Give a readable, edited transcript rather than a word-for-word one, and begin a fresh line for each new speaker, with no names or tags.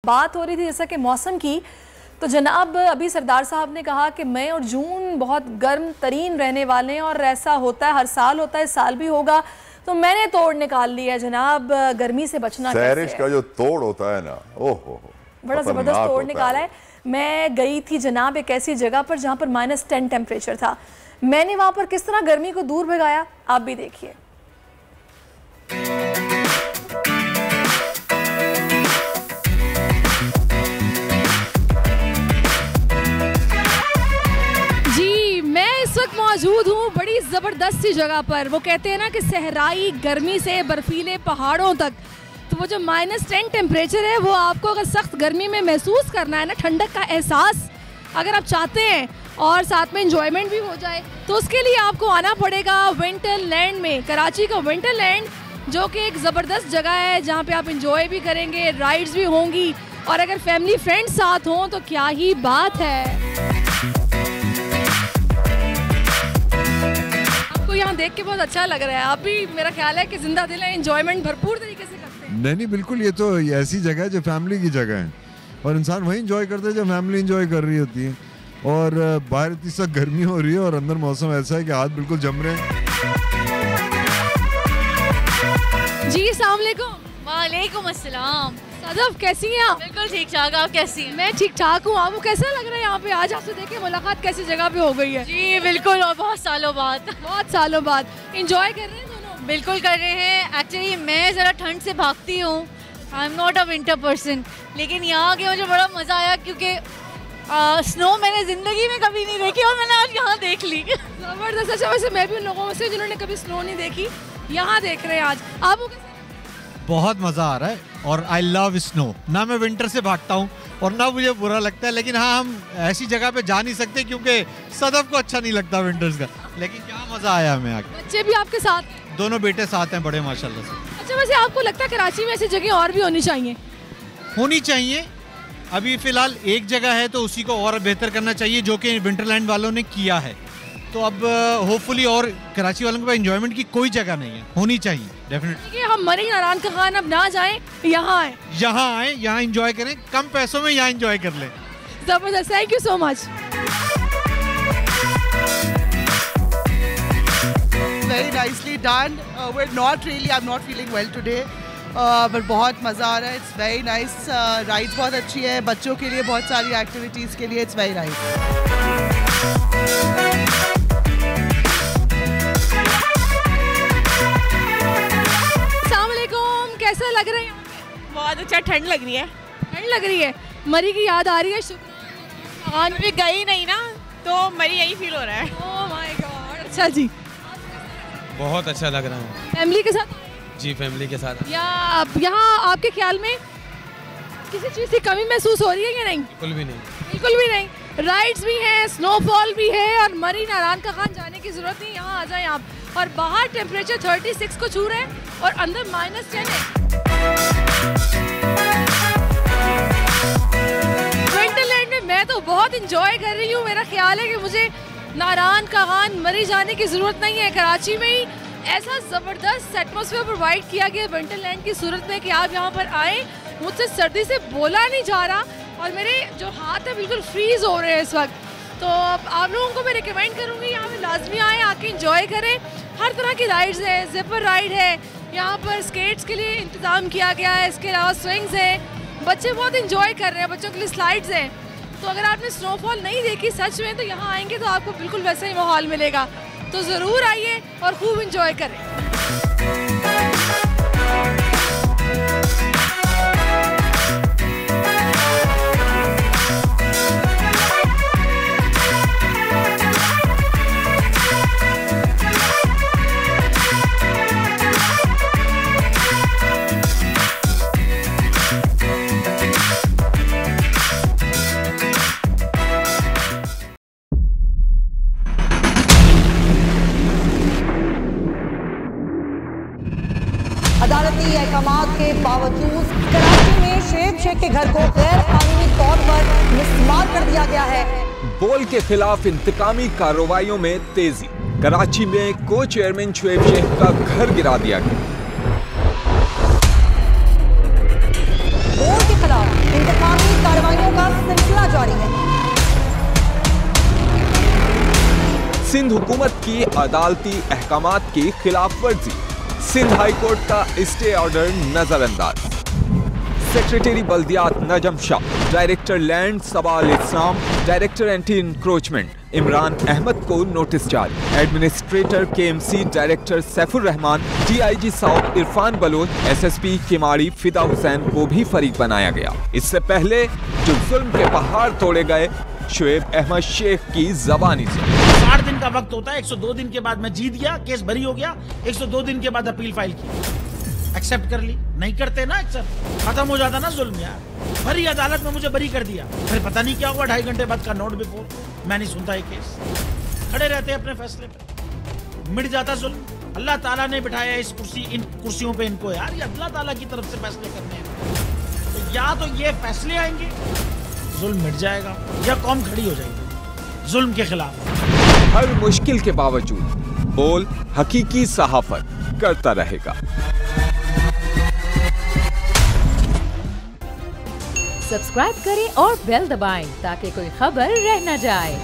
बात हो रही थी जैसा कि मौसम की, तो जनाब अभी सरदार साहब ने कहा कि मई और जून बहुत गर्म तरीन रहने वाले हैं और ऐसा होता है, हर साल होता है, इस साल भी होगा। तो मैंने तोड़ निकाल लिया है जनाब, गर्मी से बचना
सैरिश का जो तोड़ होता है ना, ओहो
बड़ा ज़बरदस्त तोड़ निकाला है। मैं गई थी जनाब एक ऐसी जगह पर जहाँ पर -10 टेम्परेचर था। मैंने वहाँ पर किस तरह गर्मी को दूर भगाया, आप भी देखिए।
मौजूद हूँ बड़ी ज़बरदस्त सी जगह पर। वो कहते हैं ना कि सहराई गर्मी से बर्फीले पहाड़ों तक, तो वो जो -10 टेम्परेचर है वो आपको अगर सख्त गर्मी में महसूस करना है ना, ठंडक का एहसास अगर आप चाहते हैं और साथ में इंजॉयमेंट भी हो जाए, तो उसके लिए आपको आना पड़ेगा विंटरलैंड में। कराची का विंटरलैंड जो कि एक ज़बरदस्त जगह है जहाँ पे आप इंजॉय भी करेंगे, राइड्स भी होंगी, और अगर फैमिली फ्रेंड्स साथ हों तो क्या ही बात है। यहाँ देख के बहुत अच्छा लग रहा है। आप भी मेरा ख्याल है कि जिंदा दिल है, एंजॉयमेंट भरपूर तरीके से करते हैं।
नहीं बिल्कुल, ये तो ऐसी जगह है जो फैमिली की जगह है और इंसान वही एंजॉय करता है जब फैमिली एंजॉय कर रही होती है। और बाहर इतनी सख्त गर्मी हो रही है और अंदर मौसम ऐसा है कि हाथ बिल्कुल जम रहे हैं।
जी अस्सलाम वालेकुम।
वालेकुम अस्सलाम।
सदफ कैसी हैं आप?
बिल्कुल ठीक ठाक, आप कैसी हैं?
मैं ठीक ठाक हूँ। आपको कैसा लग रहा है यहाँ पे आज? आपसे देखे मुलाकात कैसी जगह पे हो गई है?
जी बिल्कुल, और बहुत सालों बाद
इंजॉय कर रहे हैं दोनों?
बिल्कुल कर रहे हैं। एक्चुअली मैं ज़रा ठंड से भागती हूँ, I am not a winter person, लेकिन यहाँ आके मुझे बड़ा मज़ा आया क्योंकि स्नो मैंने ज़िंदगी में कभी नहीं देखी और मैंने आज यहाँ देख ली।
ज़बरदस्त। अच्छा, वैसे मैं भी उन लोगों में से जिन्होंने कभी स्नो नहीं देखी, यहाँ देख रहे हैं आज। आपको
बहुत मज़ा आ रहा है और आई लव स्नो। ना मैं विंटर से भागता हूँ और ना मुझे बुरा लगता है, लेकिन हाँ हम ऐसी जगह पे जा नहीं सकते क्योंकि सदफ को अच्छा नहीं लगता विंटर्स का, लेकिन क्या मज़ा आया हमें आके।
बच्चे भी आपके साथ?
दोनों बेटे साथ हैं बड़े माशाल्लाह से।
अच्छा, वैसे आपको लगता है कराची में ऐसी जगह और भी होनी चाहिए?
होनी चाहिए। अभी फ़िलहाल एक जगह है तो उसी को और बेहतर करना चाहिए, जो कि विंटरलैंड वालों ने किया है। तो अब होपफुली और कराची वालों के पास एंजॉयमेंट की कोई जगह नहीं है, होनी चाहिए डेफिनेटली।
हम मरी नारायण का खान अब ना जाएं, यहाँ आए,
यहाँ एंजॉय करें, कम पैसों में यहाँ एंजॉय कर लें।
जबरदस्त, thank you so much.
Very nicely done. We're not really, I'm not feeling well today, but बहुत मज़ा आ रहा है। It's very nice. Rides बहुत अच्छी है, बच्चों के लिए बहुत सारी एक्टिविटीज़ के लिए it's very nice.
कैसा लग रहा है?
बहुत अच्छा, ठंड लग रही है।
ठंड लग रही है, मरी की याद आ रही है?
शुक्र भी गई नहीं ना, तो मरी यही फील हो रहा है।
Oh my God. अच्छा जी,
बहुत अच्छा लग रहा है।
फैमिली के साथ?
जी फैमिली के साथ।
यहाँ आपके ख्याल में किसी चीज़ की कमी महसूस हो रही है या नहीं?
बिल्कुल भी नहीं,
बिल्कुल भी नहीं। राइड्स भी हैं, स्नोफॉल भी है, और मरी नारायण का खान जाने की जरूरत नहीं, यहाँ आ जाएं आप। और बाहर टेम्परेचर 36 को छू रहे हैं और अंदर -10 है। विंटरलैंड में मैं तो बहुत इंजॉय कर रही हूँ। मेरा ख्याल है कि मुझे नारायण का खान मरी जाने की ज़रूरत नहीं है। कराची में ही ऐसा ज़बरदस्त एटमॉस्फेयर प्रोवाइड किया गया विंटरलैंड की सूरत में कि आप यहाँ पर आएँ। मुझसे सर्दी से बोला नहीं जा रहा और मेरे जो हाथ है बिल्कुल फ्रीज हो रहे हैं इस वक्त। तो आप लोगों को मैं रिकमेंड करूँगी यहाँ पे लाजमी आएँ, आके इंजॉय करें। हर तरह की राइड्स है, जिपर राइड है, यहाँ पर स्केट्स के लिए इंतज़ाम किया गया है, इसके अलावा स्विंग्स हैं। बच्चे बहुत इंजॉय कर रहे हैं, बच्चों के लिए स्लाइड्स हैं। तो अगर आपने स्नोफॉल नहीं देखी सच में, तो यहाँ आएंगे तो आपको बिल्कुल वैसा ही माहौल मिलेगा। तो ज़रूर आइए और खूब इंजॉय करें।
अदालती अहकामात के बावजूद कराची में शुएब शेख के घर को गैर कानूनी तौर पर इस्तेमाल कर दिया गया है।
बोल के खिलाफ इंतकामी कार्रवाइयों में तेजी। कराची में को चेयरमैन शुएब शेख का घर गिरा दिया गया।
बोल के खिलाफ
सिंध हुकूमत की अदालती अहकामात की खिलाफ वर्जी, सिंध हाई कोर्ट का स्टे ऑर्डर नजरअंदाज। सेक्रेटरी बल्दियात Najam Shah, director land Sabal Islam, director anti encroachment Imran Ahmed को नोटिस जारी। Administrator KMC director Saifur Rehman, DIG south Irfan Baloch, SSP Keamari Fida Hussain को भी फरीक बनाया गया। इससे पहले जो जुल्म के पहाड़ तोड़े गए, शुएब अहमद शेख की जबानी से
60 दिन का वक्त होता है। 102 दिन के बाद मैं जीत गया, केस बरी हो गया। 102 दिन के बाद अपील फाइल की, एक्सेप्ट कर ली। नहीं करते ना एक्सेप्ट, खत्म हो जाता ना जुल्म यार। भरी अदालत में मुझे बरी कर दिया, फिर पता नहीं क्या हुआ 2.5 घंटे बाद का नोट बिफोर। मैं नहीं सुनता ये केस, खड़े रहते अपने फैसले पे, मिट जाता जुल्म। अल्लाह ताला ने बिठाया इस कुर्सी, इन कुर्सियों पे इनको यार, ये अल्लाह ताला की तरफ से फैसले करने हैं। तो या तो ये फैसले आएंगे, जुल्म मिट जाएगा, या कौम खड़ी हो जाएगी जुल्म के खिलाफ।
हर मुश्किल के बावजूद बोल हकीकी सहाफत करता रहेगा।
सब्सक्राइब करें और बेल दबाएं ताकि कोई खबर रह न जाए।